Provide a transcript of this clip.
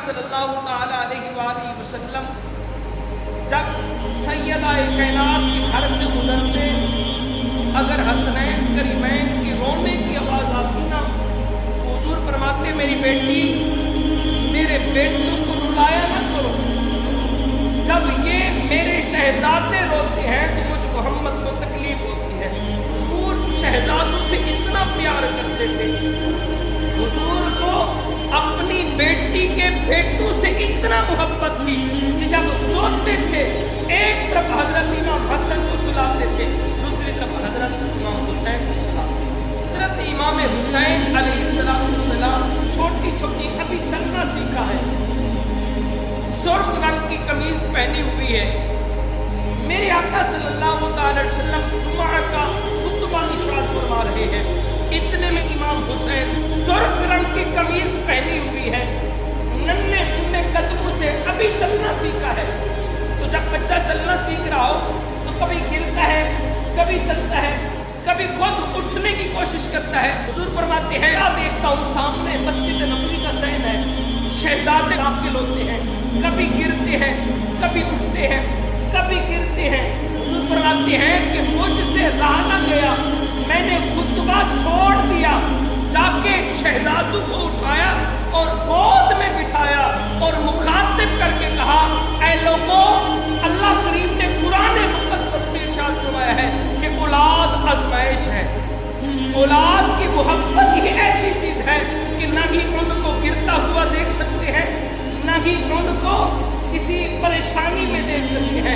सल्लल्लाहु ताला अलैहि वसल्लम जब सैयदा कायनात के घर से गुजरते, अगर हसनैन करीमैन की रोने की आवाज़ आती ना, हुजूर फरमाते मेरी बेटी मेरे बेटों को रुलाया ना करो, जब ये मेरे शहजादे रोते हैं तो मुझ मोहम्मद को तकलीफ होती है। हुजूर शहजादों से इतना प्यार करते थे, हुजूर को अपनी बेटी के बेटों से इतना मोहब्बत थी कि जब सोते थे एक तरफ हजरत इमाम हसन को सुलाते थे, दूसरी तरफ हजरत इमाम हुसैन को सुलाते थे। हजरत इमाम हुसैन अलैहिस्सलाम छोटी छोटी अभी चलना सीखा है, सुर्ख रंग की कमीज पहनी हुई है। मेरे आका सल्लल्लाहु अलैहि वसल्लम जुमा का खुतबा इरशाद फरमा रहे हैं, इतने में इमाम हुसैन सुर्ख रंग की कमीज पहनी हुई है, नन्हे मुन्ने कदमों से अभी चलना सीखा है। तो जब बच्चा चलना सीख रहा हो तो कभी गिरता है, कभी चलता है, कभी खुद उठने की कोशिश करता है। हुजूर फरमाते हैं क्या देखता हूँ सामने मस्जिद नबवी का सहन है, शहजादे दाखिल होते हैं, कभी गिरते हैं, कभी उठते हैं, कभी गिरते हैं। हुजूर फरमाते हैं कि मुझसे रहा न गया, मैंने खुतबा छोड़ दिया, जाके शहजादों को उठाया और गोद में बिठाया और मुखातिब करके कहा, ऐ लोगों, अल्लाह करीम ने कुरान मुक़द्दस में इरशाद फरमाया है कि औलाद आज़माइश है। औलाद की मोहब्बत ही ऐसी चीज है कि न ही उनको गिरता हुआ देख सकते हैं, न ही उनको किसी परेशानी में देख सकते हैं।